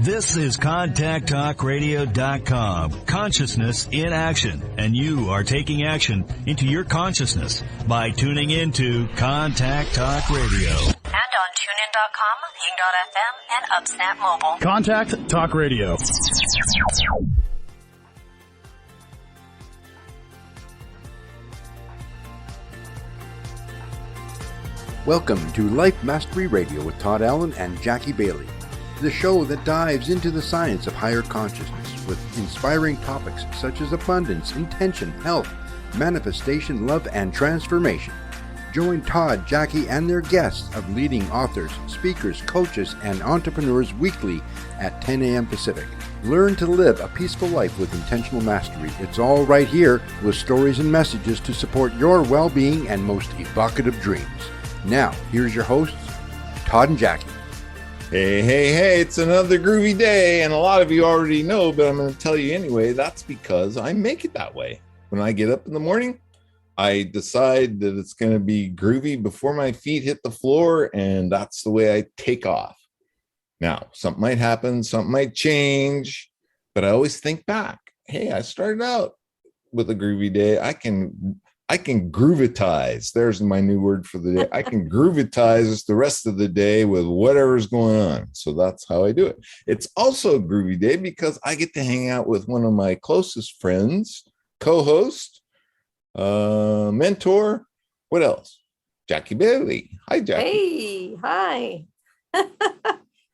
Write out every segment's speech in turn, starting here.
This is ContactTalkRadio.com. Consciousness in action. And you are taking action into your consciousness by tuning into Contact Talk Radio. And on TuneIn.com, Ping.fm, and UpSnap Mobile. Contact Talk Radio. Welcome to Life Mastery Radio with Todd Allen and Jackie Bailey, the show that dives into the science of higher consciousness with inspiring topics such as abundance, intention, health, manifestation, love, and transformation. Join Todd, Jackie, and their guests of leading authors, speakers, coaches, and entrepreneurs weekly at 10 a.m. Pacific. Learn to live a peaceful life with intentional mastery. It's all right here with stories and messages to support your well-being and most evocative dreams. Now, here's your hosts, Todd and Jackie. Hey, it's another groovy day, and a lot of you already know, but I'm going to tell you anyway. That's because I make it that way. When I get up in the morning, I decide that it's going to be groovy before my feet hit the floor, and that's the way I take off. Now, something might happen, something might change, but I always think back. Hey, I started out with a groovy day. I can groovitize. There's my new word for the day. I can groovitize the rest of the day with whatever's going on. So that's how I do it. It's also a groovy day because I get to hang out with one of my closest friends, co-host, mentor. What else? Jackie Bailey. Hi, Jackie. Hey, hi.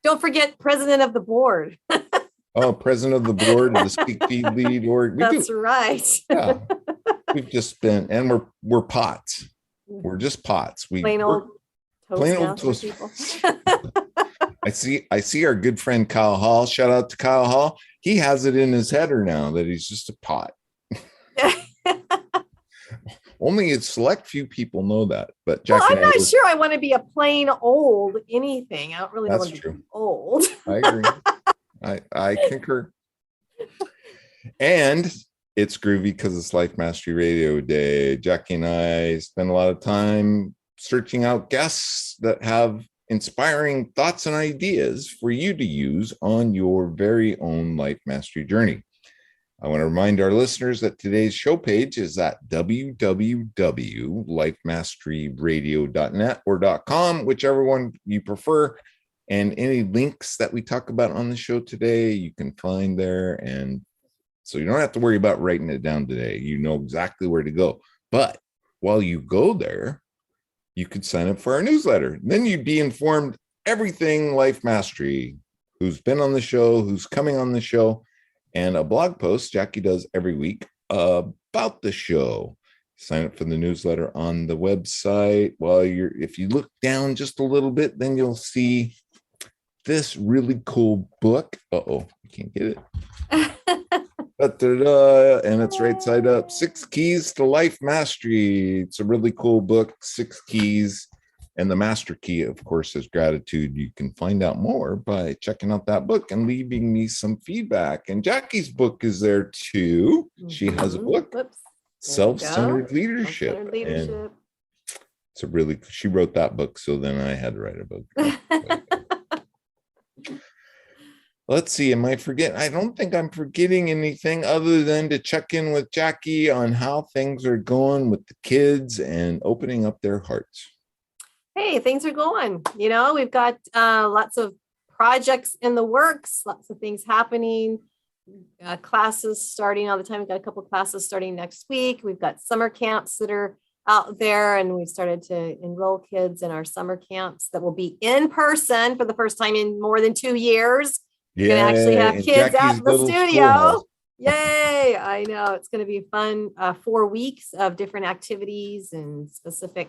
Don't forget president of the board. Oh, president of the board, the Speak Feed Lead org. That's right. Yeah. We've just been, and we're pots. We're just pots. Plain old toast. People. I see our good friend Kyle Hall. Shout out to Kyle Hall. He has it in his header now that he's just a pot. Only a select few people know that. But Jackie, I'm not sure I want to be a plain old anything. I don't really want to be old. I agree. I concur. And it's groovy because it's Life Mastery Radio Day. Jackie and I spend a lot of time searching out guests that have inspiring thoughts and ideas for you to use on your very own life mastery journey. I want to remind our listeners that today's show page is at www.lifemasteryradio.net or .com, whichever one you prefer. And any links that we talk about on the show today, you can find there. And so you don't have to worry about writing it down today. You know exactly where to go. But while you go there, you could sign up for our newsletter. Then you'd be informed everything Life Mastery, who's been on the show, who's coming on the show, and a blog post Jackie does every week about the show. Sign up for the newsletter on the website. If you look down just a little bit, then you'll see this really cool book. You can't get it. And it's right side up. 6 Keys to Life Mastery. It's a really cool book, 6 keys. And the master key, of course, is gratitude. You can find out more by checking out that book and leaving me some feedback. And Jackie's book is there too. She has a book, Self-Centered Leadership. And she wrote that book, so then I had to write a book. Let's see, am I forgetting? I don't think I'm forgetting anything other than to check in with Jackie on how things are going with the kids and opening up their hearts. Hey, things are going. We've got lots of projects in the works, lots of things happening, classes starting all the time. We've got a couple of classes starting next week. We've got summer camps that are out there, and we've started to enroll kids in our summer camps that will be in person for the first time in more than 2 years. We're going to actually have kids at the studio. Yay! I know it's going to be fun. 4 weeks of different activities and specific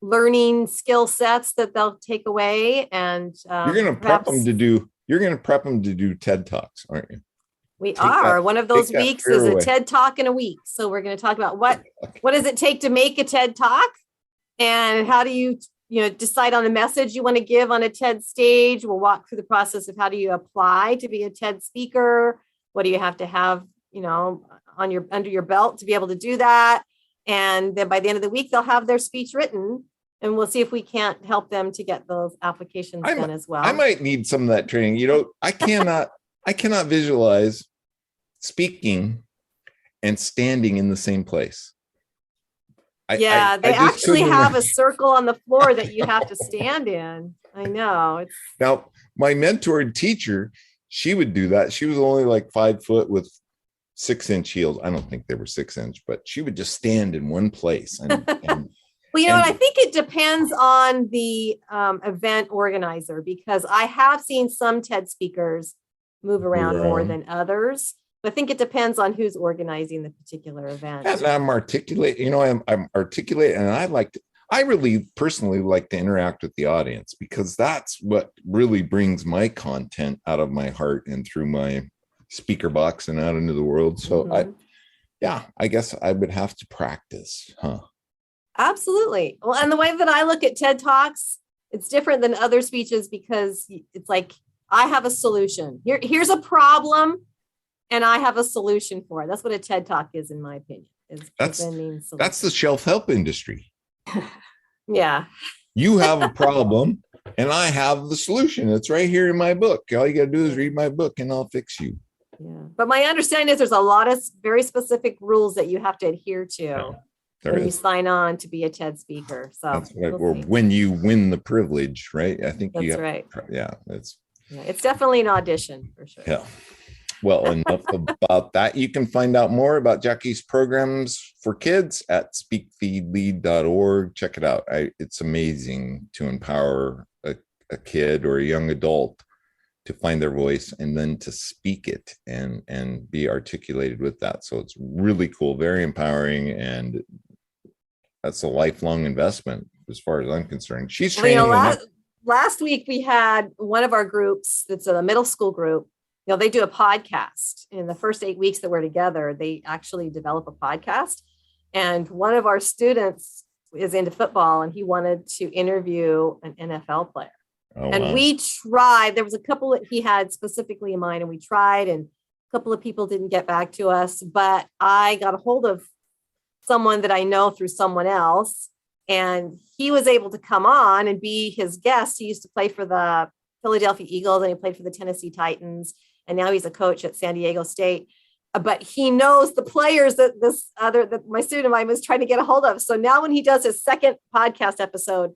learning skill sets that they'll take away. And you're going to prep them to do. You're going to prep them to do TED Talks, aren't you? We are. One of those weeks is a TED Talk in a week. So we're going to talk about what does it take to make a TED Talk, and how do you decide on the message you want to give on a TED stage. We'll walk through the process of how do you apply to be a TED speaker. What do you have to have, under your belt to be able to do that? And then by the end of the week, they'll have their speech written And we'll see if we can't help them to get those applications done as well. I might need some of that training. You know, I cannot visualize speaking and standing in the same place. They actually have a circle on the floor that you have to stand in. I know. Now, my mentored teacher, she would do that. She was only like 5 foot with 6-inch heels. I don't think they were 6-inch, but she would just stand in one place. And well, you know what? I think it depends on the event organizer, because I have seen some TED speakers move around more than others. But I think it depends on who's organizing the particular event. And I'm articulate, I'm articulate, and I really personally like to interact with the audience, because that's what really brings my content out of my heart and through my speaker box and out into the world. So I guess I would have to practice, huh? Absolutely. Well, and the way that I look at TED Talks, it's different than other speeches, because it's like, I have a solution. Here's a problem, and I have a solution for it. That's what a TED Talk is, in my opinion. That's the self-help industry. Yeah. You have a problem, and I have the solution. It's right here in my book. All you got to do is read my book, and I'll fix you. Yeah. But my understanding is there's a lot of very specific rules that you have to adhere to when you sign on to be a TED speaker. So that's right. Or when you win the privilege, right? I think that's right. Yeah, it's definitely an audition for sure. Yeah. Well, enough about that. You can find out more about Jackie's programs for kids at speakthelead.org. Check it out. It's amazing to empower a kid or a young adult to find their voice and then to speak it and be articulated with that. So it's really cool, very empowering, and that's a lifelong investment as far as I'm concerned. She's training. Last week we had one of our groups, that's a middle school group. They do a podcast. In the first 8 weeks that we're together, they actually develop a podcast. And one of our students is into football, and he wanted to interview an NFL player. Oh, and wow. We tried. There was a couple that he had specifically in mind, and we tried, and a couple of people didn't get back to us. But I got a hold of someone that I know through someone else, and he was able to come on and be his guest. He used to play for the Philadelphia Eagles, and he played for the Tennessee Titans. And now he's a coach at San Diego State, but he knows the players that my student of mine was trying to get a hold of. So now when he does his second podcast episode,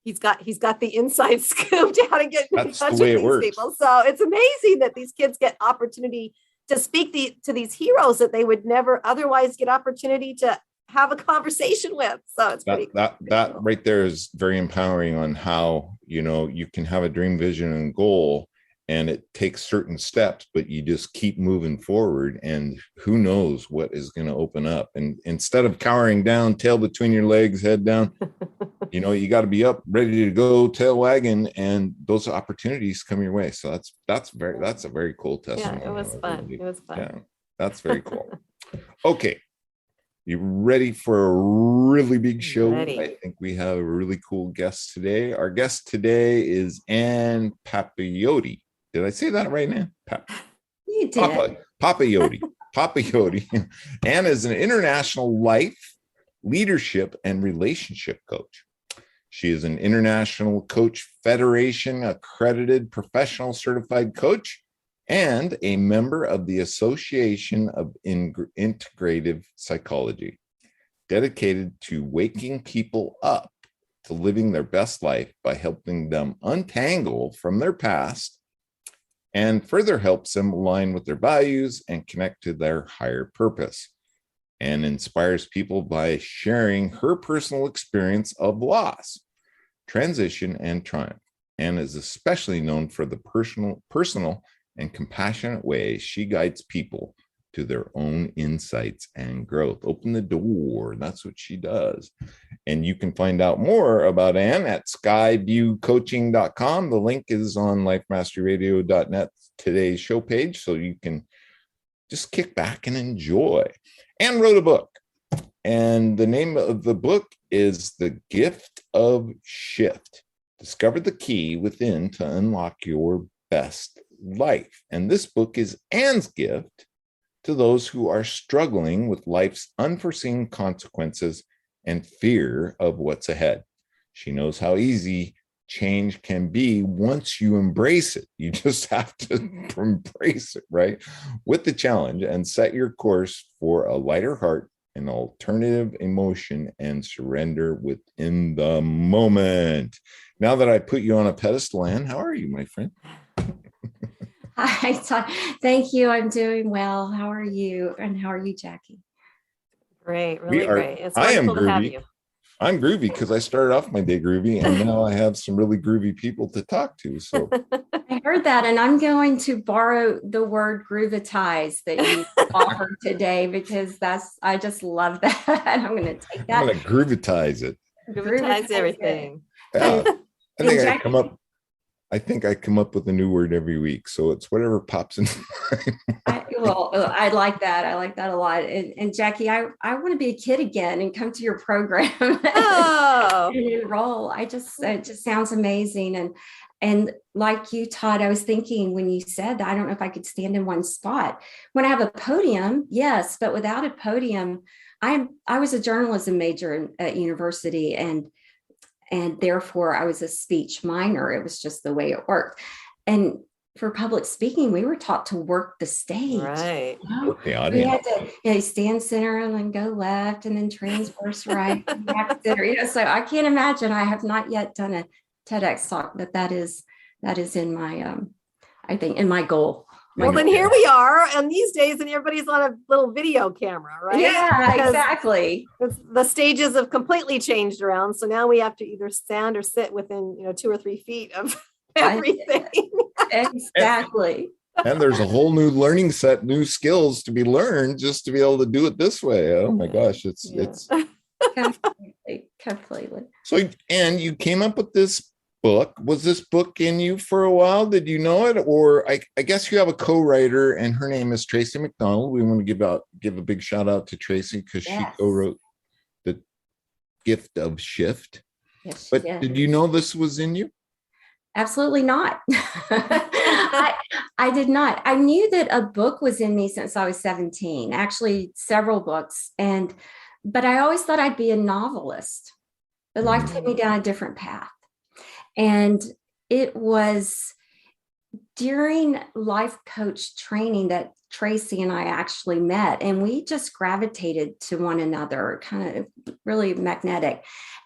he's got the inside scoop to how to get in touch with these people. So it's amazing that these kids get opportunity to speak to these heroes that they would never otherwise get opportunity to have a conversation with. So it's pretty cool. That right there is very empowering on how, you can have a dream, vision, and goal. And it takes certain steps, but you just keep moving forward, and who knows what is going to open up. And instead of cowering down, tail between your legs, head down, you got to be up, ready to go, tail wagging, and those opportunities come your way. So that's a very cool testimony. Yeah, it was fun. It was fun. Yeah, that's very cool. Okay. You ready for a really big show? Ready. I think we have a really cool guest today. Our guest today is Ann Papayoti. Did I say that right now? You did. Papayoti. Papayoti. Ann is an international life, leadership, and relationship coach. She is an International Coach Federation accredited professional certified coach and a member of the Association of Integrative Psychology, dedicated to waking people up to living their best life by helping them untangle from their past, and further helps them align with their values and connect to their higher purpose, and inspires people by sharing her personal experience of loss, transition, and triumph, and is especially known for the personal and compassionate ways she guides people to their own insights and growth. Open the door. That's what she does. And you can find out more about Ann at skyviewcoaching.com. The link is on lifemasteryradio.net today's show page, so you can just kick back and enjoy. Ann wrote a book, and the name of the book is The Gift of Shift. Discover the key within to unlock your best life. And this book is Ann's gift to those who are struggling with life's unforeseen consequences and fear of what's ahead. She knows how easy change can be once you embrace it. You just have to embrace it, right? With the challenge, and set your course for a lighter heart, an alternative emotion, and surrender within the moment. Now that I put you on a pedestal, Ann, how are you, my friend? Hi, thank you. I'm doing well. How are you? And how are you, Jackie? Great, really great. It's I am wonderful to have groovy. you. I'm groovy because I started off my day groovy, and now I have some really groovy people to talk to. So I heard that, and I'm going to borrow the word groovitize that you offered today, because I just love that. I'm going to take that. I'm going to groovitize it. Groovitize everything. Yeah. And I think I come up with a new word every week. So it's whatever pops into mind. I like that. I like that a lot. And Jackie, I want to be a kid again and come to your program Oh. and enroll. It just sounds amazing. And like you, Todd, I was thinking when you said that, I don't know if I could stand in one spot. When I have a podium, yes, but without a podium, I was a journalism major at university, and therefore I was a speech minor. It was just the way it worked. And for public speaking, we were taught to work the stage. Right. Work the audience. We had to stand center and then go left and then transverse right. Back center. So I can't imagine. I have not yet done a TEDx talk, but that is in my I think in my goal. Well, then here we are, and these days, and everybody's on a little video camera, right? Yeah, because exactly. The stages have completely changed around, so now we have to either stand or sit within 2 or 3 feet of everything. Exactly. And there's a whole new learning set, new skills to be learned just to be able to do it this way. Oh my gosh, it's completely. So, and you came up with this book. Was this book in you for a while? Did you know it? Or I guess you have a co-writer, and her name is Tracey MacDonald. We want to give a big shout out to Tracey, because she co-wrote The Gift of Shift. Yes, but did you know this was in you? Absolutely not. I did not. I knew that a book was in me since I was 17, actually several books. But I always thought I'd be a novelist. But life took me down a different path. And it was during life coach training that Tracey and I actually met, and we just gravitated to one another, kind of really magnetic.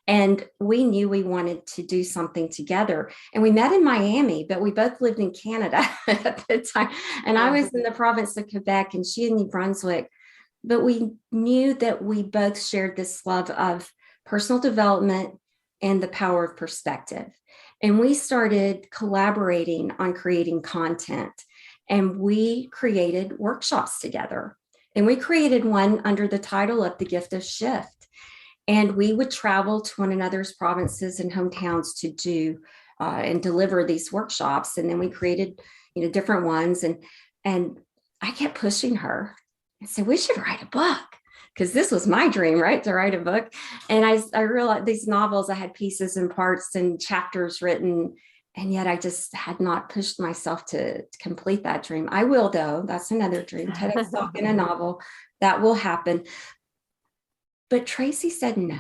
And we knew we wanted to do something together. And we met in Miami, but we both lived in Canada at the time. And I was in the province of Quebec and she in New Brunswick. But we knew that we both shared this love of personal development and the power of perspective. And we started collaborating on creating content. And we created workshops together. And we created one under the title of The Gift of Shift. And we would travel to one another's provinces and hometowns to do and deliver these workshops. And then we created, different ones. And I kept pushing her and said, we should write a book, because this was my dream, right? To write a book. And I realized these novels, I had pieces and parts and chapters written, and yet I just had not pushed myself to complete that dream. I will, though. That's another dream. TEDx talk in a novel. That will happen. But Tracey said no,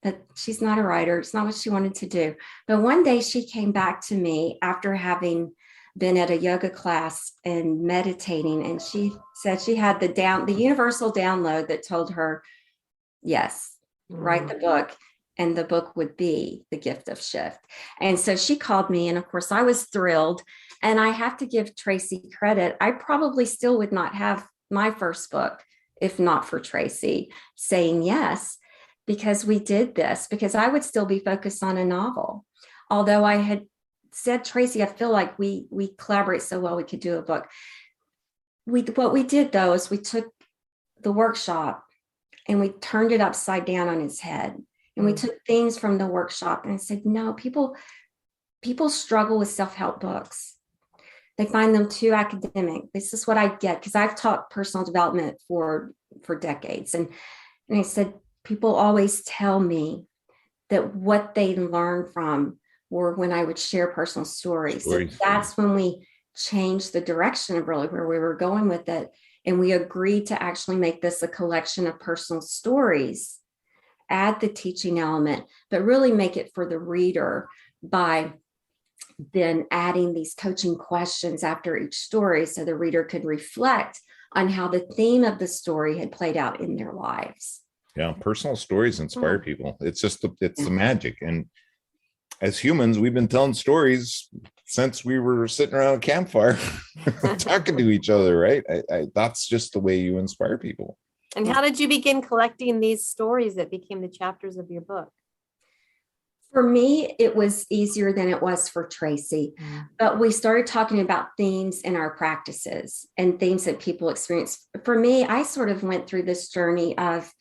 that she's not a writer. It's not what she wanted to do. But one day she came back to me after having been at a yoga class and meditating. And she said she had the universal download that told her, yes, write the book. And the book would be The Gift of Shift. And so she called me. And of course, I was thrilled. And I have to give Tracey credit. I probably still would not have my first book if not for Tracey saying yes, because we did this, because I would still be focused on a novel. Although I had said, Tracey, I feel like we collaborate so well, we could do a book. What we did, though, is we took the workshop and we turned it upside down on its head. And we took themes from the workshop and I said, no, people struggle with self-help books. They find them too academic. This is what I get, because I've taught personal development for decades. And I said, people always tell me that what they learn from were when I would share personal stories. So that's when we changed the direction of really where we were going with it. And we agreed to actually make this a collection of personal stories add the teaching element, but really make it for the reader by then adding these coaching questions after each story so the reader could reflect on how the theme of the story had played out in their lives. Yeah, personal stories inspire people. It's just it's the magic. And as humans, we've been telling stories since we were sitting around a campfire talking to each other, right? That's just the way you inspire people. And how did you begin collecting these stories that became the chapters of your book? For me, it was easier than it was for Tracey, but we started talking about themes in our practices and themes that people experience. For me, I sort of went through this journey of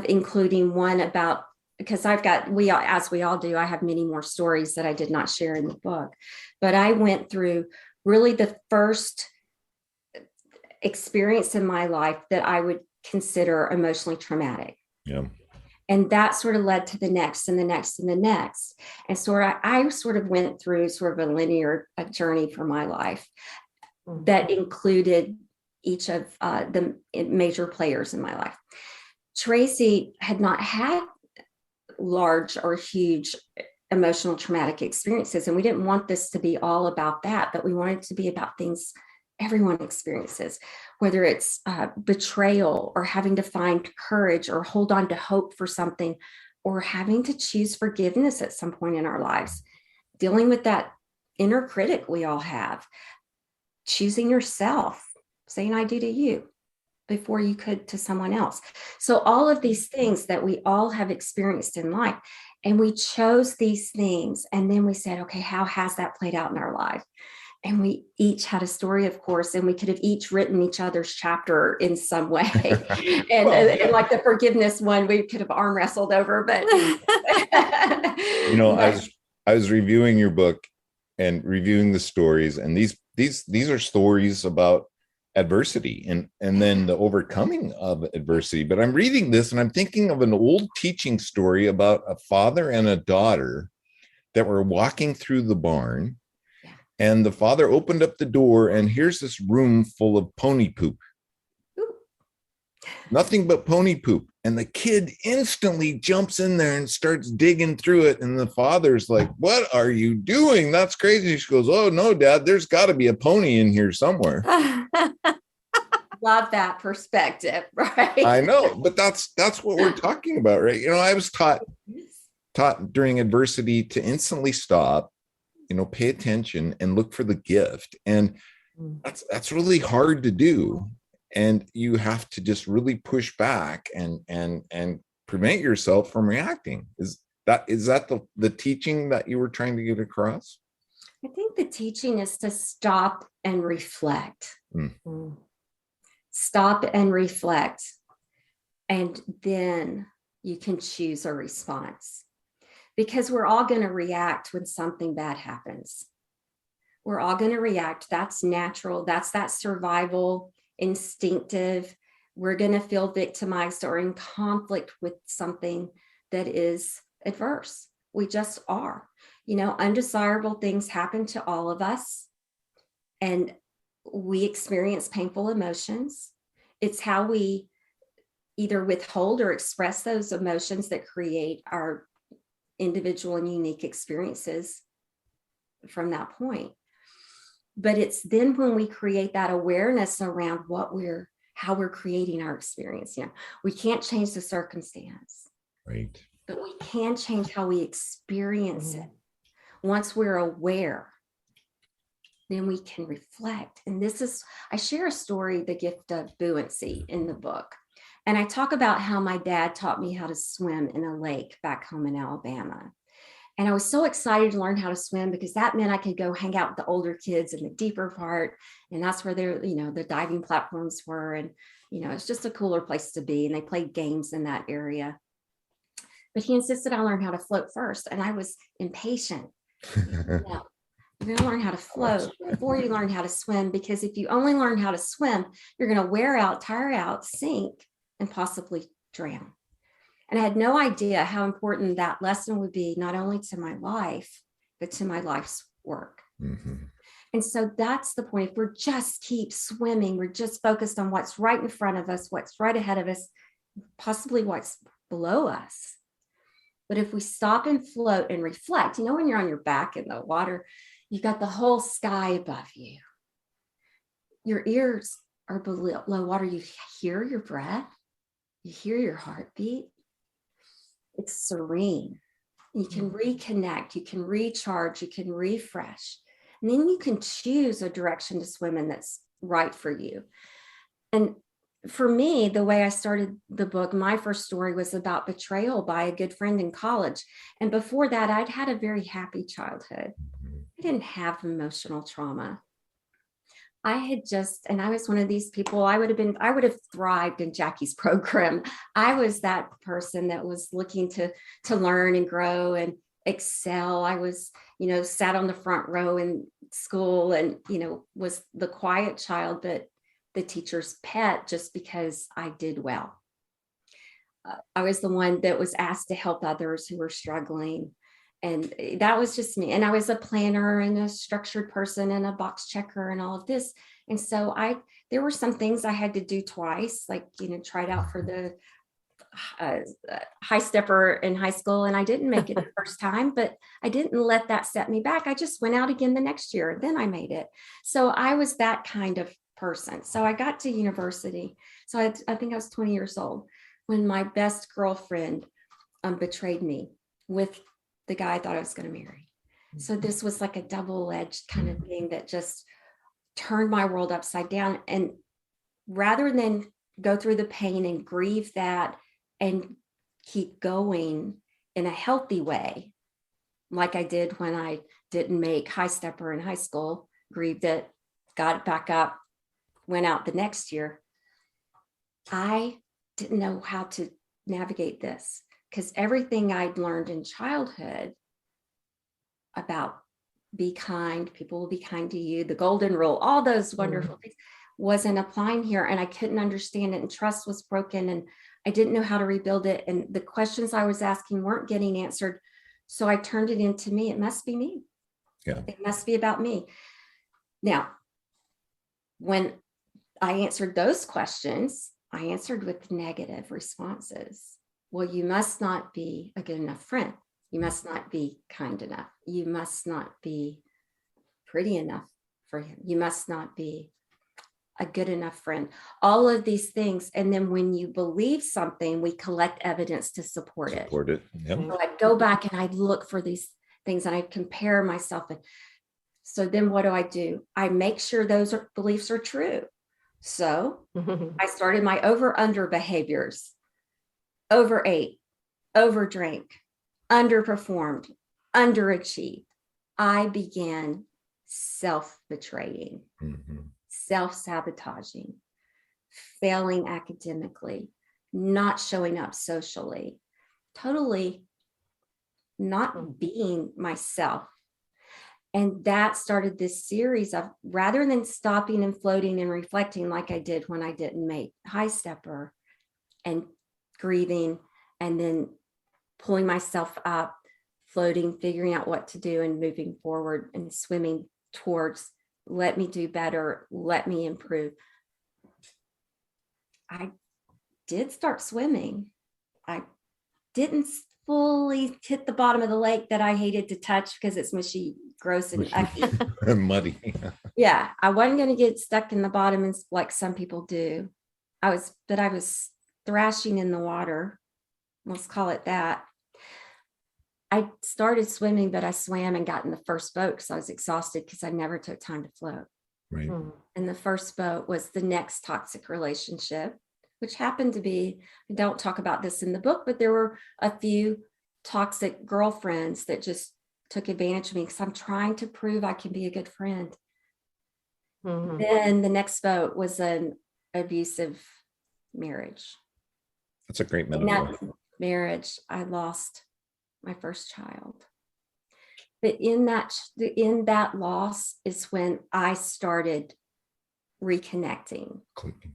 including one about, because as we all do, I have many more stories that I did not share in the book, but I went through really the first experience in my life that I would consider emotionally traumatic. Yeah. And that sort of led to the next and the next and the next. And so I sort of went through sort of a linear journey for my life that included each of the major players in my life. Tracey had not had large or huge emotional traumatic experiences, and we didn't want this to be all about that, but we wanted it to be about things everyone experiences, whether it's betrayal or having to find courage or hold on to hope for something, or having to choose forgiveness at some point in our lives, dealing with that inner critic we all have, choosing yourself, saying I do to you before you could to someone else. So all of these things that we all have experienced in life, and we chose these things, and then we said, okay, how has that played out in our life? And we each had a story, of course, and we could have each written each other's chapter in some way. And like the forgiveness one, we could have arm wrestled over. But I was reviewing your book and reviewing the stories, and these are stories about adversity and then the overcoming of adversity. But I'm reading this and I'm thinking of an old teaching story about a father and a daughter that were walking through the barn. And the father opened up the door, and here's this room full of pony poop. Ooh. Nothing but pony poop. And the kid instantly jumps in there and starts digging through it. And the father's like, what are you doing? That's crazy. She goes, oh, no, Dad, there's got to be a pony in here somewhere. Love that perspective, right? I know, but that's what we're talking about, right? I was taught during adversity to instantly stop, pay attention and look for the gift. And that's really hard to do. And you have to just really push back and prevent yourself from reacting. Is that the teaching that you were trying to get across? I think the teaching is to stop and reflect. Stop and reflect. And then you can choose a response. Because we're all going to react when something bad happens. We're all going to react. That's natural. That's that survival, instinctive. We're going to feel victimized or in conflict with something that is adverse. We just are. Undesirable things happen to all of us, and we experience painful emotions. It's how we either withhold or express those emotions that create our individual and unique experiences from that point. But it's then when we create that awareness around how we're creating our experience. We can't change the circumstance, right? But we can change how we experience it. Once we're aware, then we can reflect. And I share a story, The Gift of Buoyancy, in the book. And I talk about how my dad taught me how to swim in a lake back home in Alabama. And I was so excited to learn how to swim because that meant I could go hang out with the older kids in the deeper part. And that's where the diving platforms were. And, it's just a cooler place to be. And they played games in that area. But he insisted I learn how to float first. And I was impatient. You're going to learn how to float before you learn how to swim, because if you only learn how to swim, you're going to wear out, tire out, sink, and possibly drown. And I had no idea how important that lesson would be, not only to my life, but to my life's work. And so that's the point. If we're just keep swimming, we're just focused on what's right in front of us, what's right ahead of us, possibly what's below us. But if we stop and float and reflect, when you're on your back in the water, you've got the whole sky above you. Your ears are below water. You hear your breath. You hear your heartbeat. It's serene. You can reconnect. You can recharge. You can refresh. And then you can choose a direction to swim in that's right for you. And for me, the way I started the book, my first story was about betrayal by a good friend in college. And before that, I'd had a very happy childhood. I didn't have emotional trauma. I was one of these people, I would have thrived in Jackie's program. I was that person that was looking to learn and grow and excel. I was, sat on the front row in school and, was the quiet child, but the teacher's pet just because I did well. I was the one that was asked to help others who were struggling. And that was just me. And I was a planner and a structured person and a box checker and all of this. And so there were some things I had to do twice, like, tried out for the high stepper in high school. And I didn't make it the first time, but I didn't let that set me back. I just went out again the next year. Then I made it. So I was that kind of person. So I got to university. So I think I was 20 years old when my best girlfriend betrayed me with the guy I thought I was going to marry. So this was like a double-edged kind of thing that just turned my world upside down. And rather than go through the pain and grieve that and keep going in a healthy way, like I did when I didn't make high stepper in high school, grieved it, got it back up, went out the next year, I didn't know how to navigate this. Because everything I'd learned in childhood about be kind, people will be kind to you, the golden rule, all those wonderful things wasn't applying here. And I couldn't understand it. And trust was broken. And I didn't know how to rebuild it. And the questions I was asking weren't getting answered. So I turned it into me. It must be me. Yeah. It must be about me. Now, when I answered those questions, I answered with negative responses. Well, you must not be a good enough friend. You must not be kind enough. You must not be pretty enough for him. You must not be a good enough friend. All of these things. And then when you believe something, we collect evidence to support it. Yep. So I'd go back and I'd look for these things and I'd compare myself. And so then what do? I make sure those beliefs are true. So I started my over-under behaviors. Overate, overdrank, underperformed, underachieved. I began self-betraying, self-sabotaging, failing academically, not showing up socially, totally not being myself. And that started this series of, rather than stopping and floating and reflecting like I did when I didn't make high stepper and grieving and then pulling myself up, floating, figuring out what to do and moving forward and swimming towards, let me do better, let me improve. I did start swimming. I didn't fully hit the bottom of the lake that I hated to touch because it's mushy, gross, and muddy. Yeah, I wasn't going to get stuck in the bottom and like some people do. I was thrashing in the water. Let's call it that. I started swimming, but I swam and got in the first boat because I was exhausted because I never took time to float. Right. And the first boat was the next toxic relationship, which happened to be, I don't talk about this in the book, but there were a few toxic girlfriends that just took advantage of me because I'm trying to prove I can be a good friend. Then the next boat was an abusive marriage. That's a great metaphor. In that marriage, I lost my first child. But in that loss is when I started reconnecting. Clicking.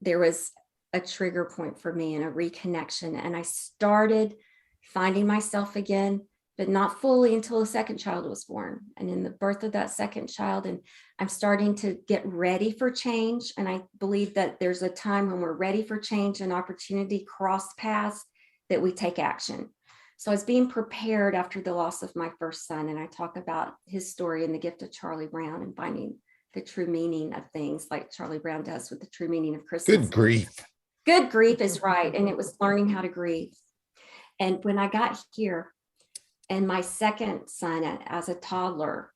There was a trigger point for me and a reconnection. And I started finding myself again, but not fully until the second child was born. And in the birth of that second child, and I'm starting to get ready for change. And I believe that there's a time when we're ready for change and opportunity cross paths. that we take action. So I was being prepared after the loss of my first son, and I talk about his story in The Gift of Charlie Brown and finding the true meaning of things, like Charlie Brown does with the true meaning of Christmas. Good grief. Good grief is right. And it was learning how to grieve. And when I got here, and my second son as a toddler,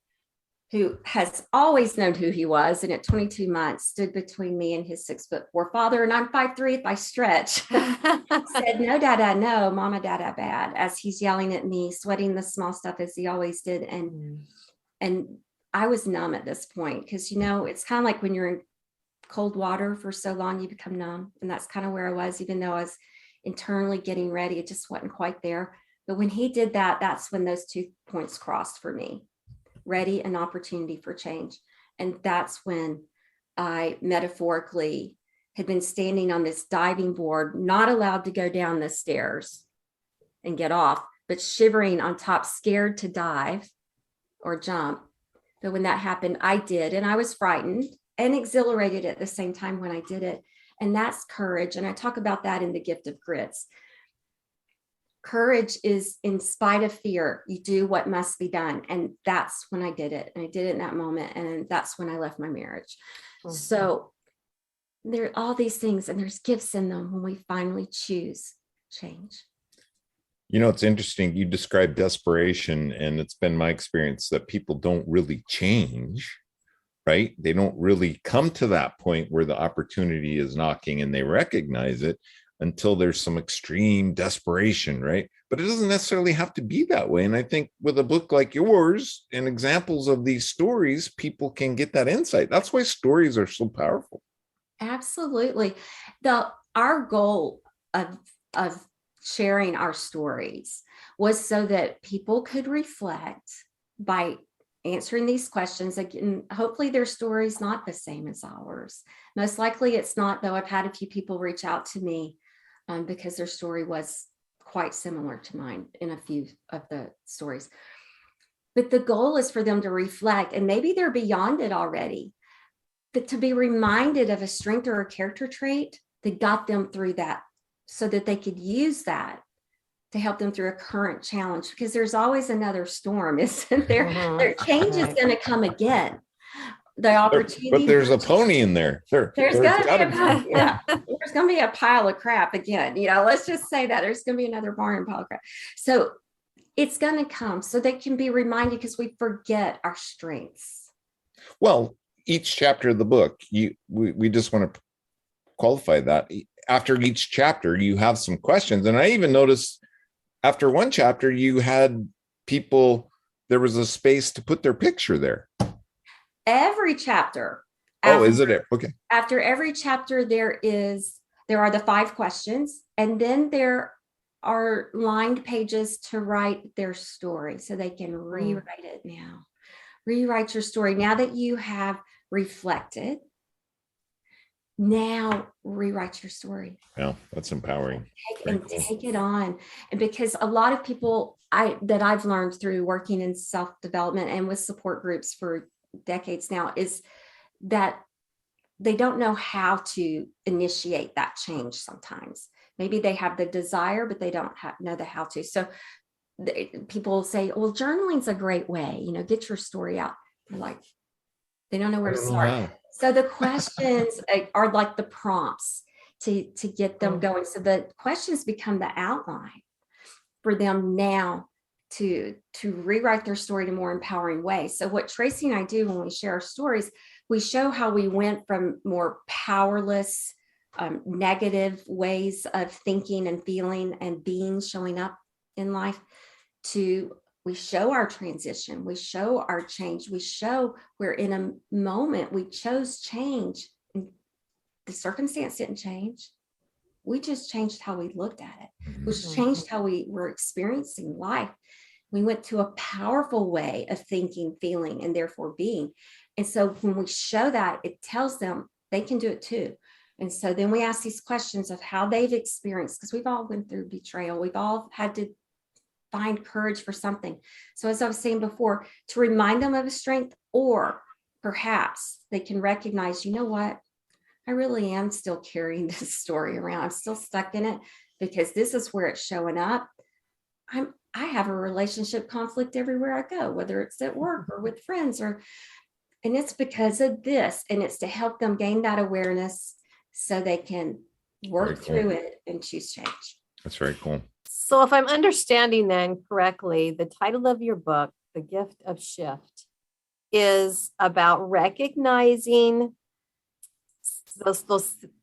who has always known who he was, and at 22 months stood between me and his 6'4" father, and I'm 5'3" if I stretch, said, "No, Dada, no, Mama, Dada, bad," as he's yelling at me, sweating the small stuff as he always did. And I was numb at this point, because, you know, it's kind of like when you're in cold water for so long, you become numb. And that's kind of where I was, even though I was internally getting ready. It just wasn't quite there. But when he did that, that's when those 2 points crossed for me. Ready, an opportunity for change. And that's when I metaphorically had been standing on this diving board, not allowed to go down the stairs and get off, but shivering on top, scared to dive or jump. But when that happened, I did. And I was frightened and exhilarated at the same time when I did it. And that's courage. And I talk about that in The Gift of Grits. Courage is in spite of fear, you do what must be done. And that's when I did it. And I did it in that moment. And that's when I left my marriage. Mm-hmm. So there are all these things, and there's gifts in them when we finally choose change. You know, it's interesting. You described desperation, and it's been my experience that people don't really change, right? They don't really come to that point where the opportunity is knocking and they recognize it, until there's some extreme desperation, right? But it doesn't necessarily have to be that way. And I think with a book like yours and examples of these stories, people can get that insight. That's why stories are so powerful. Absolutely. Our goal of sharing our stories was so that people could reflect by answering these questions. Again, hopefully their story's not the same as ours. Most likely it's not, though I've had a few people reach out to me because their story was quite similar to mine in a few of the stories. But the goal is for them to reflect, and maybe they're beyond it already, but to be reminded of a strength or a character trait that got them through that, so that they could use that to help them through a current challenge, because there's always another storm, isn't there? Mm-hmm. Their change is going to come again. The opportunity, but there's a pony in there. There's going to be a pile of crap again. You know, let's just say that there's going to be another barn and pile of crap. So it's going to come, so they can be reminded, because we forget our strengths. Well, each chapter of the book, we just want to qualify that. After each chapter, you have some questions, and I even noticed after one chapter, you had people. There was a space to put their picture there. Every chapter. Is it? Okay. After every chapter, there are the 5 questions, and then there are lined pages to write their story, so they can rewrite it now. Rewrite your story now that you have reflected. Now rewrite your story. Yeah, that's empowering. Take it on. And because a lot of people that I've learned through working in self-development and with support groups for decades now, is that they don't know how to initiate that change sometimes. Maybe they have the desire, but they don't know the how to. So people say, well, journaling's a great way, you know, get your story out. They're like, they don't know where to start. So the questions are like the prompts to get them going. So the questions become the outline for them now to rewrite their story in a more empowering way. So what Tracey and I do when we share our stories, we show how we went from more powerless, negative ways of thinking and feeling and being, showing up in life, to we show our transition, we show our change, we show where in a moment we chose change. And the circumstance didn't change. We just changed how we looked at it. We changed how we were experiencing life. We went to a powerful way of thinking, feeling, and therefore being. And so when we show that, it tells them they can do it too. And so then we ask these questions of how they've experienced, because we've all went through betrayal. We've all had to find courage for something. So as I was saying before, to remind them of a strength, or perhaps they can recognize, you know what? I really am still carrying this story around. I'm still stuck in it, because this is where it's showing up. I have a relationship conflict everywhere I go, whether it's at work or with friends, and it's because of this. And it's to help them gain that awareness so they can work through it and choose change. That's very cool. So if I'm understanding then correctly, the title of your book, The Gift of Shift, is about recognizing those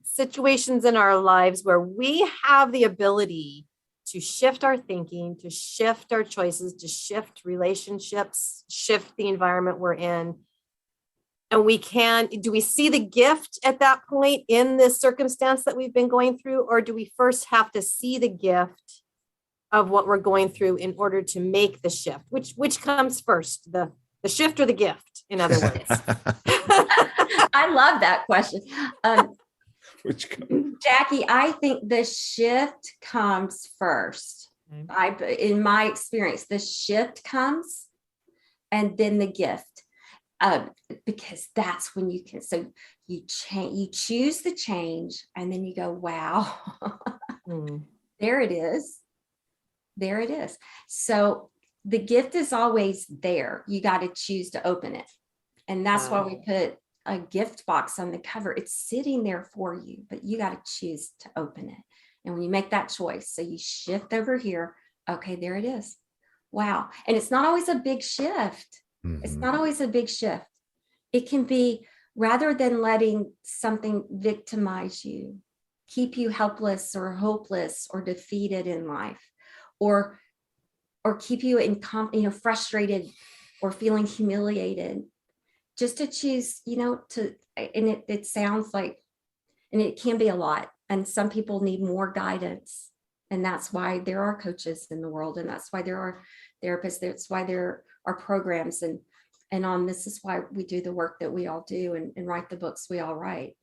situations in our lives where we have the ability to shift our thinking, to shift our choices, to shift relationships, shift the environment we're in. And do we see the gift at that point in this circumstance that we've been going through? Or do we first have to see the gift of what we're going through in order to make the shift? Which comes first, the shift or the gift, in other words? I love that question. Which Jackie, I think the shift comes first. In my experience, the shift comes and then the gift. Because that's when you can, so you choose the change, and then you go, wow, there it is. There it is. So the gift is always there. You got to choose to open it. And that's why we put a gift box on the cover. It's sitting there for you, but you got to choose to open it. And when you make that choice, so you shift over here, okay, there it is. Wow. And it's not always a big shift. It's not always a big shift. It can be, rather than letting something victimize you, keep you helpless or hopeless or defeated in life, or keep you in frustrated or feeling humiliated, just to choose, and it sounds like, and it can be a lot. And some people need more guidance. And that's why there are coaches in the world. And that's why there are therapists. That's why there are programs. And this is why we do the work that we all do and write the books we all write.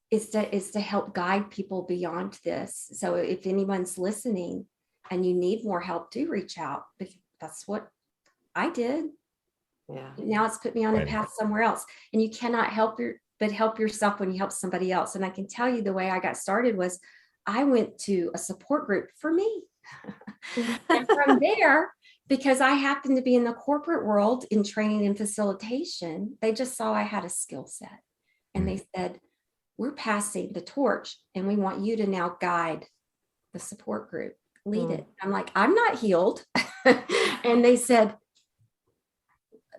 Is to help guide people beyond this. So if anyone's listening and you need more help, do reach out. That's what I did. Yeah. Now it's put me on a path somewhere else. And you cannot help yourself when you help somebody else. And I can tell you the way I got started was I went to a support group for me. And from there, because I happened to be in the corporate world in training and facilitation, they just saw I had a skill set. And they said, we're passing the torch and we want you to now guide the support group, lead it. I'm like, I'm not healed. And they said,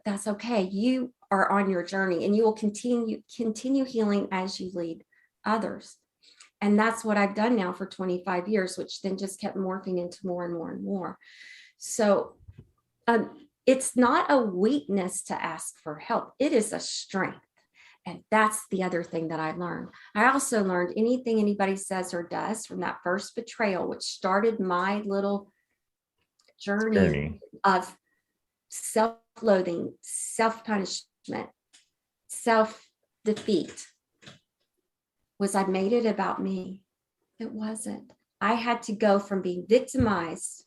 that's okay. You are on your journey and you will continue healing as you lead others. And that's what I've done now for 25 years, which then just kept morphing into more and more and more. So it's not a weakness to ask for help. It is a strength. And that's the other thing that I learned. I also learned anything anybody says or does from that first betrayal, which started my little journey of self-loathing, self-punishment, self-defeat, was I made it about me. It wasn't. I had to go from being victimized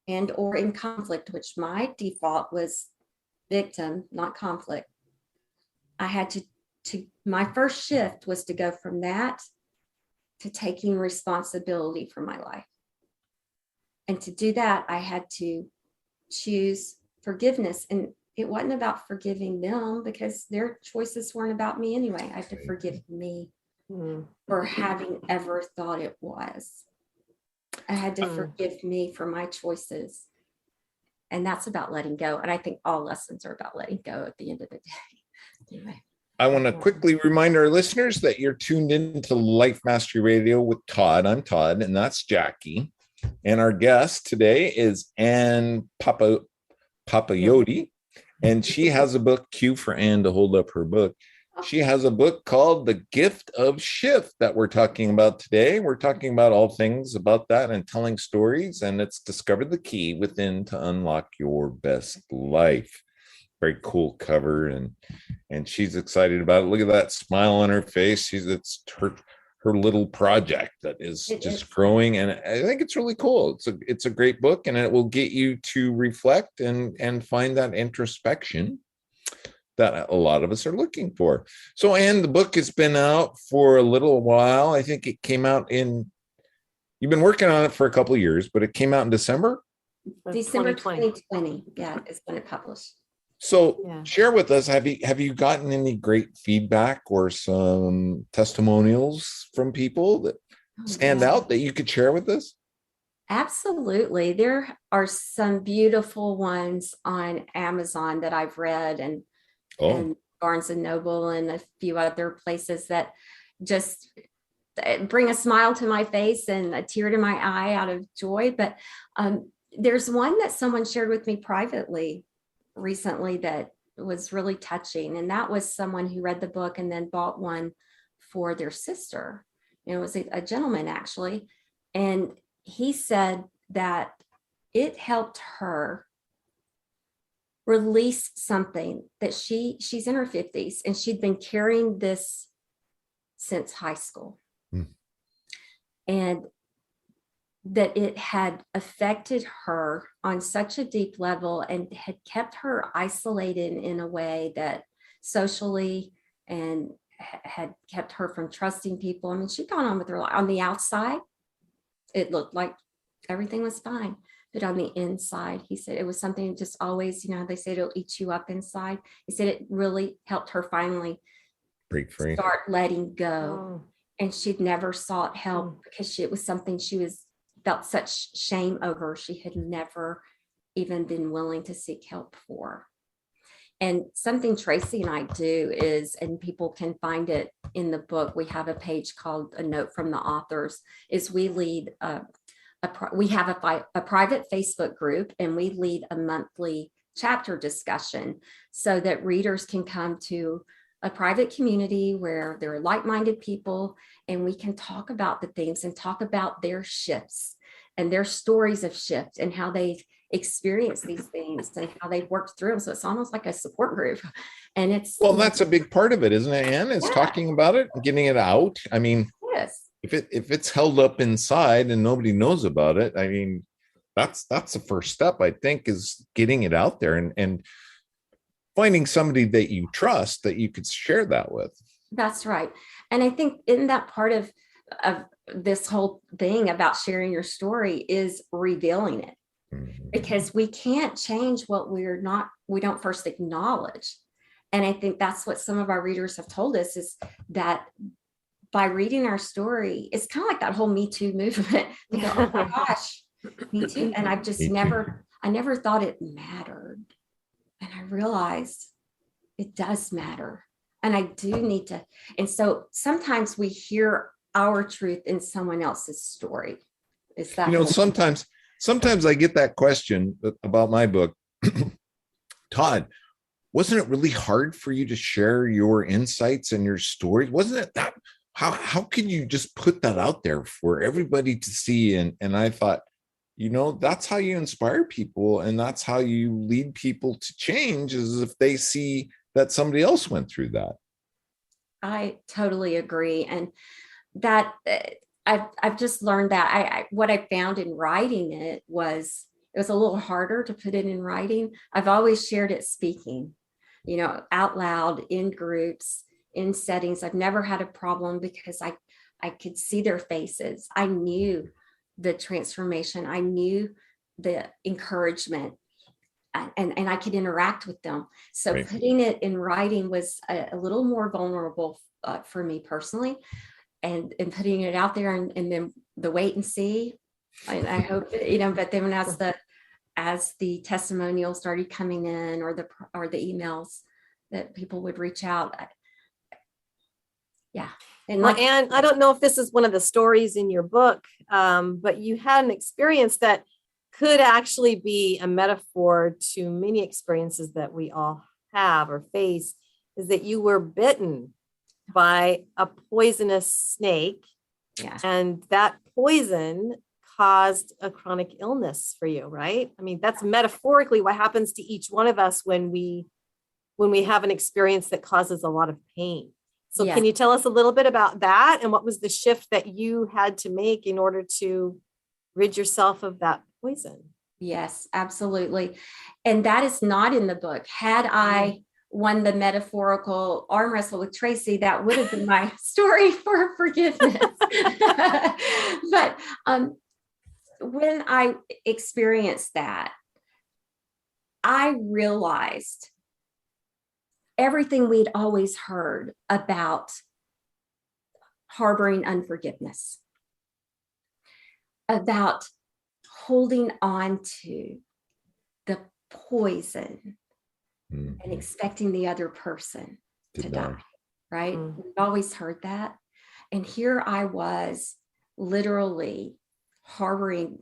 and or in conflict, which my default was victim, not conflict. I had to my first shift was to go from that to taking responsibility for my life. And to do that, I had to choose forgiveness. And it wasn't about forgiving them because their choices weren't about me anyway. I had to forgive me for having ever thought it was. I had to forgive me for my choices. And that's about letting go. And I think all lessons are about letting go at the end of the day. Anyway. I want to quickly remind our listeners that you're tuned into Life Mastery Radio with Todd. I'm Todd, and that's Jackie. And our guest today is Ann Papayoti. And she has a book, cue for Ann to hold up her book. She has a book called The Gift of Shift that we're talking about today. We're talking about all things about that and telling stories. And it's Discover the Key Within to Unlock Your Best Life. Very cool cover, and she's excited about it. Look at that smile on her face. It's her little project that is just growing, and I think it's really cool. It's a great book, and it will get you to reflect and find that introspection that a lot of us are looking for. So, Anne, the book has been out for a little while. I think it came out you've been working on it for a couple of years, but it came out in December? December 2020. Yeah, it's when it published. So share with us, have you gotten any great feedback or some testimonials from people that stand out that you could share with us? Absolutely. There are some beautiful ones on Amazon that I've read and Barnes and Noble and a few other places that just bring a smile to my face and a tear to my eye out of joy. But there's one that someone shared with me privately recently that was really touching. And that was someone who read the book and then bought one for their sister. It was a gentleman, actually. And he said that it helped her release something that she's in her 50s and she'd been carrying this since high school. And that it had affected her on such a deep level and had kept her isolated in a way that socially and had kept her from trusting people. I mean, she'd gone on with her life. On the outside, it looked like everything was fine. But on the inside, he said it was something just always, they say it'll eat you up inside. He said it really helped her finally break free, start letting go. And she'd never sought help because it was something she felt such shame over. She had never even been willing to seek help for. And something Tracey and I do is, and people can find it in the book, we have a page called A Note from the Authors, is we lead we have a private Facebook group, and we lead a monthly chapter discussion so that readers can come to a private community where there are like-minded people, and we can talk about the things and talk about their shifts and their stories of shift and how they've experienced these things and how they've worked through them. So it's almost like a support group. And that's a big part of it, isn't it, Anne? Is talking about it and getting it out. I mean, yes. If it's held up inside and nobody knows about it, I mean, that's the first step, I think, is getting it out there and finding somebody that you trust that you could share that with. That's right. And I think in that part of this whole thing about sharing your story is revealing it, because we can't change what we don't first acknowledge. And I think that's what some of our readers have told us, is that by reading our story, it's kind of like that whole Me Too movement. They go, oh my gosh, Me Too. And I've just I never thought it mattered. And I realized it does matter. And I do need to. And so sometimes we hear our truth in someone else's story. Is that sometimes I get that question about my book. Todd, wasn't it really hard for you to share your insights and your story? Wasn't it that? How can you just put that out there for everybody to see? And I thought, that's how you inspire people, and that's how you lead people to change, is if they see that somebody else went through that. I totally agree. And that I've just learned that what I found in writing it was a little harder to put it in writing. I've always shared it speaking, out loud in groups, in settings. I've never had a problem because I could see their faces. I knew the transformation. I knew the encouragement, and I could interact with them. So right. Putting it in writing was a little more vulnerable for me personally, and putting it out there, and then the wait and see. I hope, but then as the testimonials started coming in, or the emails that people would reach out. Yeah. And Anne, I don't know if this is one of the stories in your book, but you had an experience that could actually be a metaphor to many experiences that we all have or face, is that you were bitten by a poisonous snake. Yeah. And that poison caused a chronic illness for you, right? I mean, that's metaphorically what happens to each one of us when we have an experience that causes a lot of pain. So Can you tell us a little bit about that, and what was the shift that you had to make in order to rid yourself of that poison? Yes, absolutely. And that is not in the book. Had I won the metaphorical arm wrestle with Tracey, that would have been my story for forgiveness. But when I experienced that, I realized everything we'd always heard about harboring unforgiveness, about holding on to the poison and expecting the other person to die, right? We've always heard that. And here I was literally harboring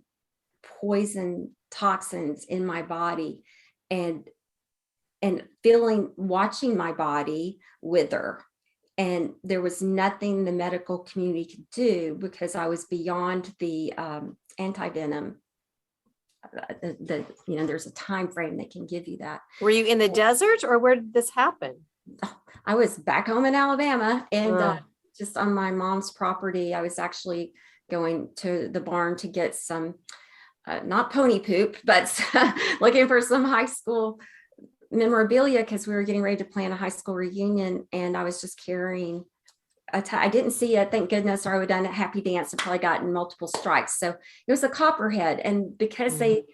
poison toxins in my body and watching my body wither. And there was nothing the medical community could do because I was beyond the anti-venom. There's a time frame that can give you that. Were you in the desert, or where did this happen? I was back home in Alabama, and just on my mom's property. I was actually going to the barn to get some, not pony poop, but looking for some high school memorabilia because we were getting ready to plan a high school reunion, and I was just carrying I didn't see it, thank goodness, or I would have done a happy dance and probably gotten multiple strikes. So it was a copperhead, and because they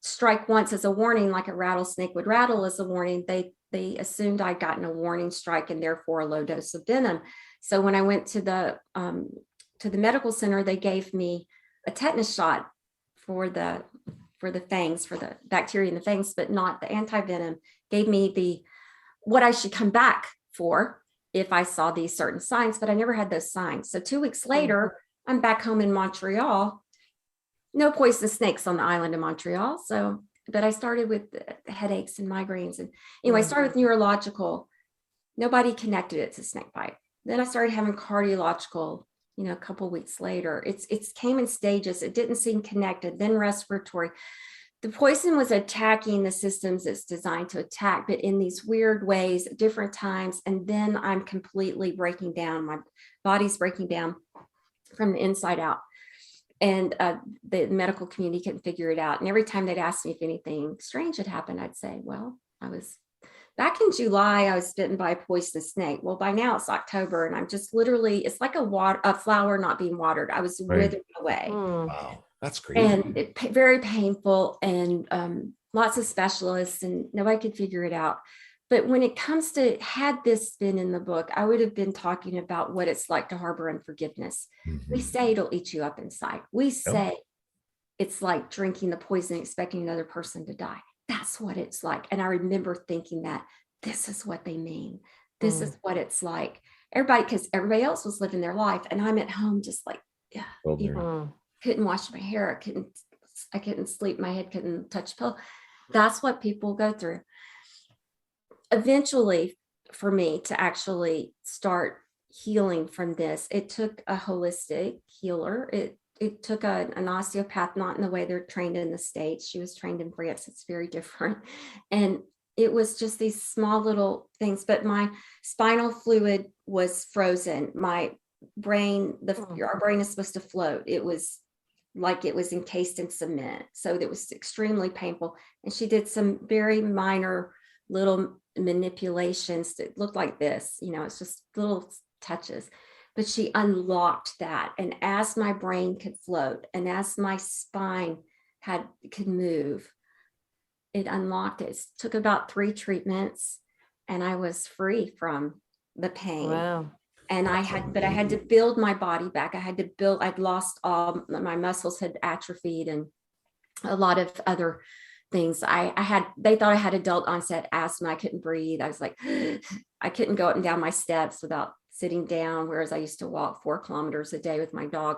strike once as a warning, like a rattlesnake would rattle as a warning, they assumed I'd gotten a warning strike and therefore a low dose of venom. So when I went to the medical center, they gave me a tetanus shot for the fangs, for the bacteria in the fangs, but not the anti-venom. Gave me what I should come back for if I saw these certain signs, but I never had those signs. So 2 weeks later, I'm back home in Montreal. No poisonous snakes on the island of Montreal. But I started with headaches and migraines. And anyway, I started with neurological. Nobody connected it to snake bite. Then I started having cardiological, a couple of weeks later. It came in stages. It didn't seem connected. Then respiratory. The poison was attacking the systems it's designed to attack, but in these weird ways at different times. And then I'm completely breaking down. My body's breaking down from the inside out. And the medical community couldn't figure it out. And every time they'd ask me if anything strange had happened, I'd say, well, I was back in July, I was bitten by a poisonous snake. Well, by now it's October, and I'm just literally, it's like a flower not being watered. I was withering away. Wow. That's crazy. And very painful, and lots of specialists, and nobody could figure it out. But when it comes to, had this been in the book, I would have been talking about what it's like to harbor unforgiveness. We say it'll eat you up inside. We say it's like drinking the poison, expecting another person to die. That's what it's like. And I remember thinking that this is what they mean. This is what it's like. Because everybody else was living their life, and I'm at home just like, couldn't wash my hair. I couldn't sleep. My head couldn't touch a pillow. That's what people go through. Eventually, for me to actually start healing from this, it took a holistic healer. It took an osteopath, not in the way they're trained in the States. She was trained in France. It's very different. And it was just these small little things, but my spinal fluid was frozen. My brain, our brain is supposed to float. It was like it was encased in cement. So it was extremely painful. And she did some very minor little manipulations that looked like this, it's just little touches, but she unlocked that. And as my brain could float and as my spine could move, it unlocked it. It took about 3 treatments, and I was free from the pain. Wow. And I had to build my body back. I'd lost all my muscles, had atrophied, and a lot of other things. They thought I had adult onset asthma. I couldn't breathe. I was like, I couldn't go up and down my steps without sitting down, whereas I used to walk 4 kilometers a day with my dog.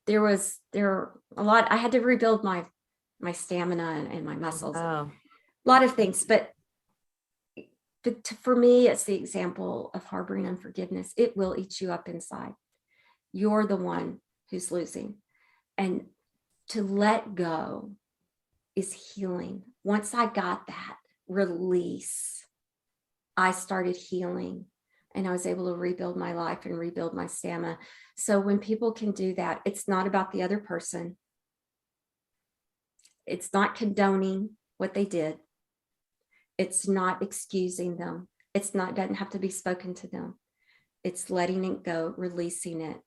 There were a lot. I had to rebuild my stamina and my muscles. A lot of things, but for me, it's the example of harboring unforgiveness. It will eat you up inside. You're the one who's losing. And to let go is healing. Once I got that release, I started healing, and I was able to rebuild my life and rebuild my stamina. So when people can do that, it's not about the other person. It's not condoning what they did. It's not excusing them. It's not, doesn't have to be spoken to them. It's letting it go, releasing it.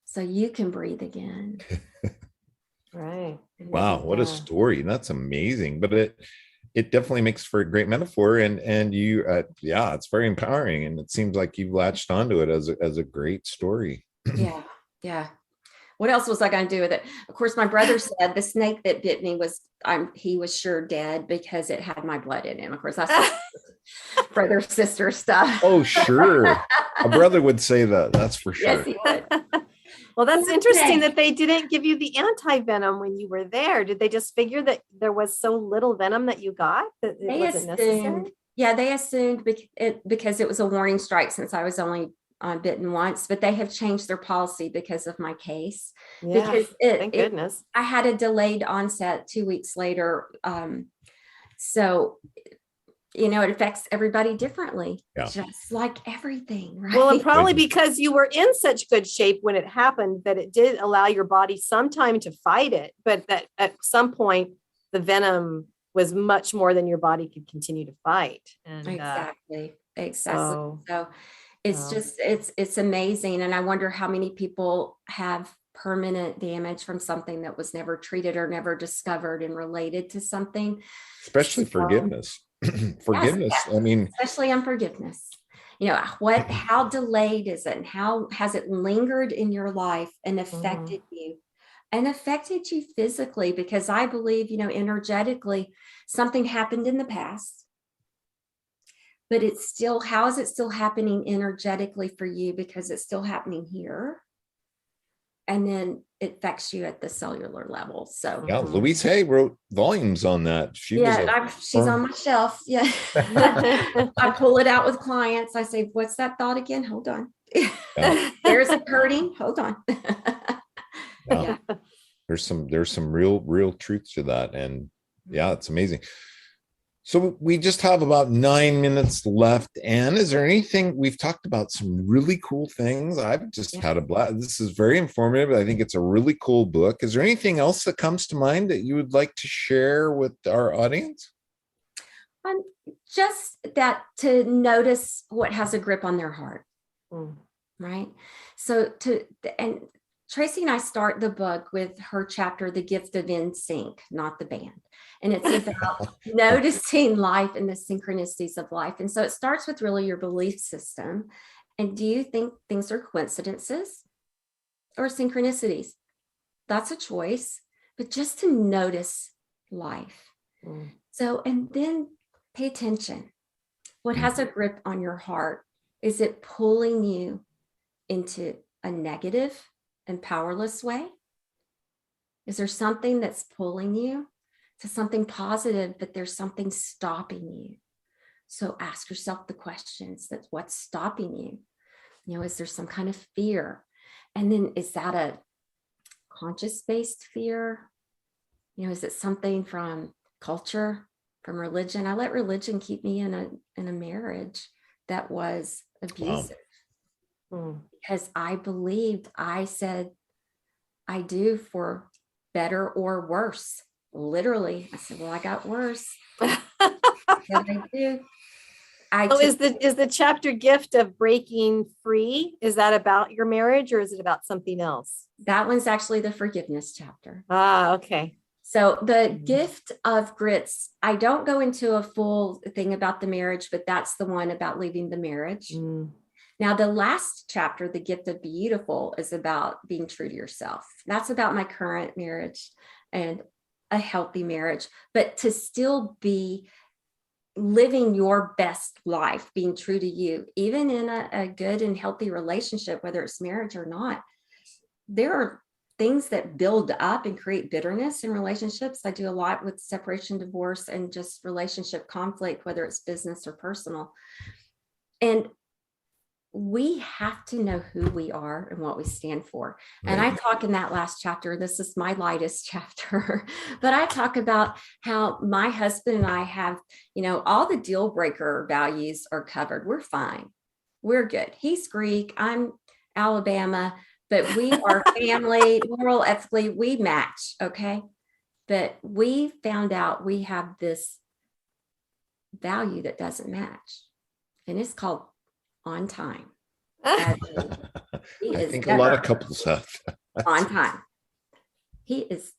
So you can breathe again. Right. Wow, what a story. That's amazing. But it definitely makes for a great metaphor, and you yeah, it's very empowering, and it seems like you've latched onto it as a great story. Yeah. What else was I going to do with it? Of course, my brother said the snake that bit me he was sure dead because it had my blood in him. Of course, that's brother sister stuff. Oh, sure. A brother would say that. That's for sure. Yes, he would. Well, that's interesting that they didn't give you the anti-venom when you were there. Did they just figure that there was so little venom that you got that it wasn't necessary? Yeah, they assumed because it was a warning strike since I was only bitten once, but they have changed their policy because of my case. Yeah, because thank goodness. I had a delayed onset 2 weeks later. So, it affects everybody differently, just like everything, right? Well, and probably because you were in such good shape when it happened that it did allow your body some time to fight it, but that at some point the venom was much more than your body could continue to fight. And exactly. So it's just, it's amazing. And I wonder how many people have permanent damage from something that was never treated or never discovered and related to something. Especially forgiveness. Forgiveness. Yes. I mean, especially on forgiveness. How delayed is it? And how has it lingered in your life and affected you? And affected you physically? Because I believe, energetically, something happened in the past. But it's still, how is it still happening energetically for you? Because it's still happening here. And then it affects you at the cellular level. So yeah, Louise Hay wrote volumes on that. She's on my shelf. Yeah. I pull it out with clients. I say, what's that thought again? Hold on. Yeah. There's a hurting. Hold on. Yeah. There's some real truth to that. And yeah, it's amazing. So we just have about 9 minutes left. Anne, is there anything, we've talked about some really cool things. I've just had a blast. This is very informative. I think it's a really cool book. Is there anything else that comes to mind that you would like to share with our audience? Just that to notice what has a grip on their heart. Right. So and Tracey and I start the book with her chapter, The Gift of In Sync, not the band. And it's about noticing life and the synchronicities of life. And so it starts with really your belief system. And do you think things are coincidences or synchronicities? That's a choice, but just to notice life. So, and then pay attention. What has a grip on your heart? Is it pulling you into a negative and powerless way? Is there something that's pulling you to something positive, but there's something stopping you? So ask yourself the questions. That's what's stopping you. Is there some kind of fear? And then is that a conscious-based fear? Is it something from culture, from religion? I let religion keep me in a marriage that was abusive. Because I believed, I said, I do for better or worse. Literally, I said, well, I got worse. I do. Is the chapter Gift of Breaking Free, is that about your marriage or is it about something else? That one's actually the forgiveness chapter. Okay. So the Gift of Grits, I don't go into a full thing about the marriage, but that's the one about leaving the marriage. Now, the last chapter, The Gift of Beautiful, is about being true to yourself. That's about my current marriage and a healthy marriage, but to still be living your best life, being true to you, even in a good and healthy relationship, whether it's marriage or not. There are things that build up and create bitterness in relationships. I do a lot with separation, divorce, and just relationship conflict, whether it's business or personal. And we have to know who we are and what we stand for. And I talk in that last chapter, this is my lightest chapter, but I talk about how my husband and I have, all the deal breaker values are covered. We're fine. We're good. He's Greek. I'm Alabama, but we are family, moral, ethically, we match. Okay. But we found out we have this value that doesn't match. and it's called On Time. I think a lot of couples have on time. He is,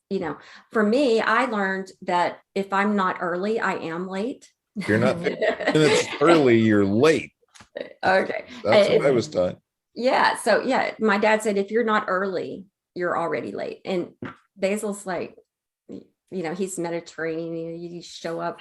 for me, I learned that if I'm not early, I am late. You're not 15 minutes early, you're late. Okay. That's what I was taught. Yeah. So my dad said, if you're not early, you're already late. And Basil's like, he's Mediterranean, you show up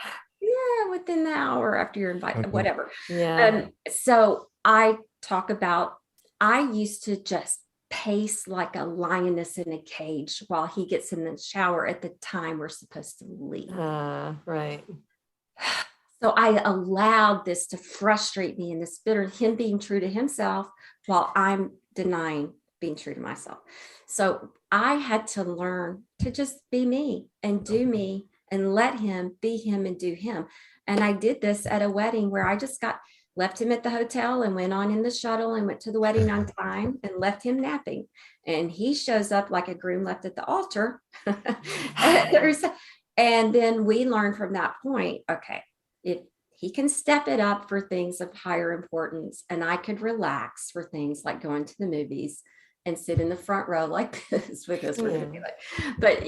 within the hour after you're invited, whatever. Yeah. So I talk about, I used to just pace like a lioness in a cage while he gets in the shower at the time we're supposed to leave. Right. So I allowed this to frustrate me, and this bitter, him being true to himself while I'm denying being true to myself. So I had to learn to just be me and do me and let him be him and do him. And I did this at a wedding where I just left him at the hotel and went on in the shuttle and went to the wedding on time and left him napping. And he shows up like a groom left at the altar. And then we learned from that point, okay, if he can step it up for things of higher importance, and I could relax for things like going to the movies and sit in the front row like this with us. But,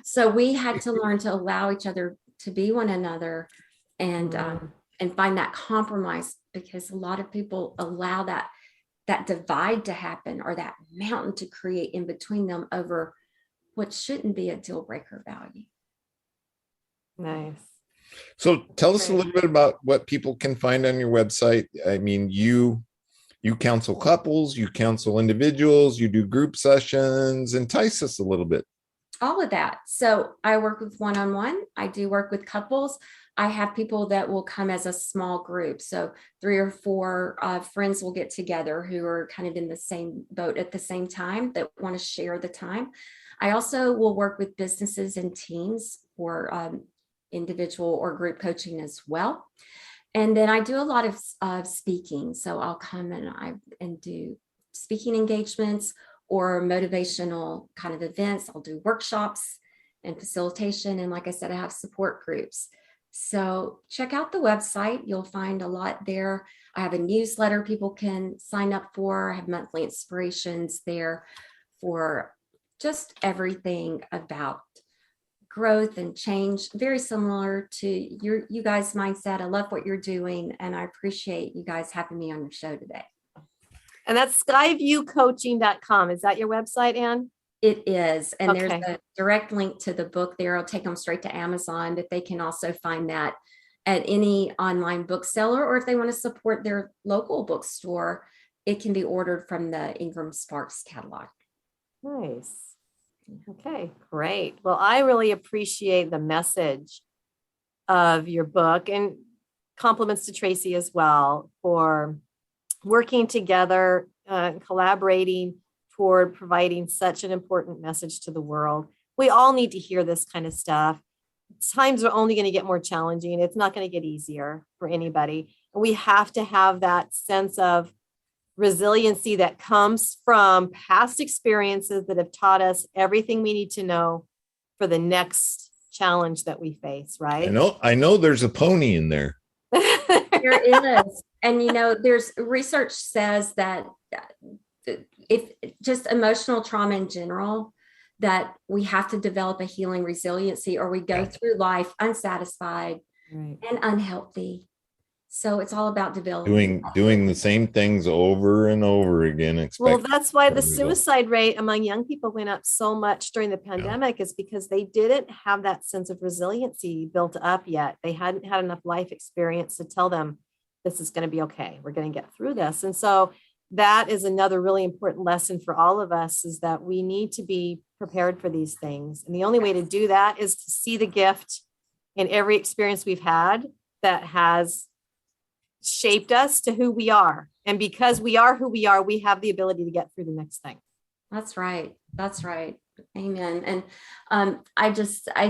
so we had to learn to allow each other to be one another and find that compromise, because a lot of people allow that divide to happen, or that mountain to create in between them over what shouldn't be a deal breaker value. Nice. So tell us a little bit about what people can find on your website. I mean, you counsel couples, you counsel individuals, you do group sessions. Entice us a little bit. All of that. So I work with one-on-one. I do work with couples. I have people that will come as a small group. So 3 or 4 friends will get together who are kind of in the same boat at the same time, that want to share the time. I also will work with businesses and teams for individual or group coaching as well. And then I do a lot of speaking. So I'll come and do speaking engagements or motivational kind of events. I'll do workshops and facilitation. And like I said, I have support groups. So check out the website. You'll find a lot there. I have a newsletter people can sign up for. I have monthly inspirations there for just everything about growth and change, very similar to you guys' mindset. I love what you're doing, and I appreciate you guys having me on your show today. And that's skyviewcoaching.com. Is that your website, Ann? It is. And there's a direct link to the book there. I'll take them straight to Amazon, but they can also find that at any online bookseller, or if they want to support their local bookstore, it can be ordered from the Ingram Sparks catalog. Nice. Okay, great. Well, I really appreciate the message of your book, and compliments to Tracey as well for working together, collaborating toward providing such an important message to the world. We all need to hear this kind of stuff. Times are only going to get more challenging. It's not going to get easier for anybody. And we have to have that sense of resiliency that comes from past experiences that have taught us everything we need to know for the next challenge that we face, right? I know there's a pony in there. There is. And, there's research says that if just emotional trauma in general, that we have to develop a healing resiliency, or we go through life unsatisfied and unhealthy. So it's all about developing doing the same things over and over again. Well, that's why the suicide rate among young people went up so much during the pandemic, is because they didn't have that sense of resiliency built up yet. They hadn't had enough life experience to tell them this is going to be okay. We're going to get through this. And so that is another really important lesson for all of us, is that we need to be prepared for these things. And the only way to do that is to see the gift in every experience we've had that has shaped us to who we are. And because we are who we are, we have the ability to get through the next thing. That's right. That's right. Amen. And I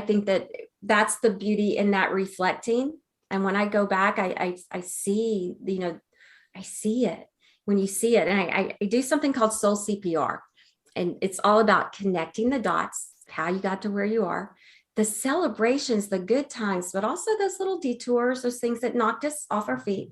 think that that's the beauty in that reflecting. And when I go back, I see, I see it when you see it. And I do something called soul CPR, and it's all about connecting the dots, how you got to where you are, the celebrations, the good times, but also those little detours, those things that knocked us off our feet.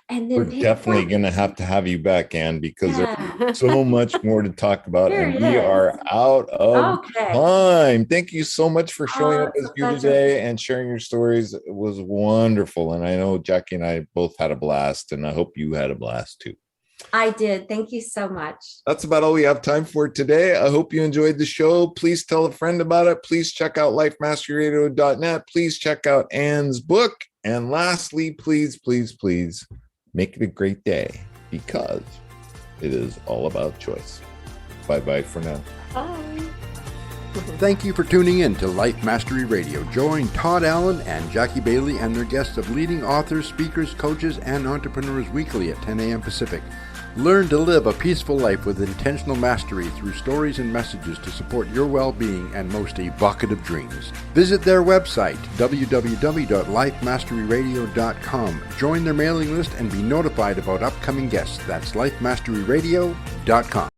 And then We're people definitely like, going to have you back, Ann, because yeah. there's so much more to talk about, There and it we is. are out of Okay. time. Thank you so much for showing up It's as a here pleasure. today and sharing your stories. It was wonderful, and I know Jackie and I both had a blast, and I hope you had a blast too. I did. Thank you so much. That's about all we have time for today. I hope you enjoyed the show. Please tell a friend about it. Please check out lifemasteryradio.net. Please check out Ann's book. And lastly, please, please, please make it a great day, because it is all about choice. Bye-bye for now. Bye. Thank you for tuning in to Life Mastery Radio. Join Todd Allen and Jackie Bailey and their guests of leading authors, speakers, coaches, and entrepreneurs weekly at 10 a.m. Pacific. Learn to live a peaceful life with intentional mastery through stories and messages to support your well-being and most evocative dreams. Visit their website, www.lifemasteryradio.com. Join their mailing list and be notified about upcoming guests. That's lifemasteryradio.com.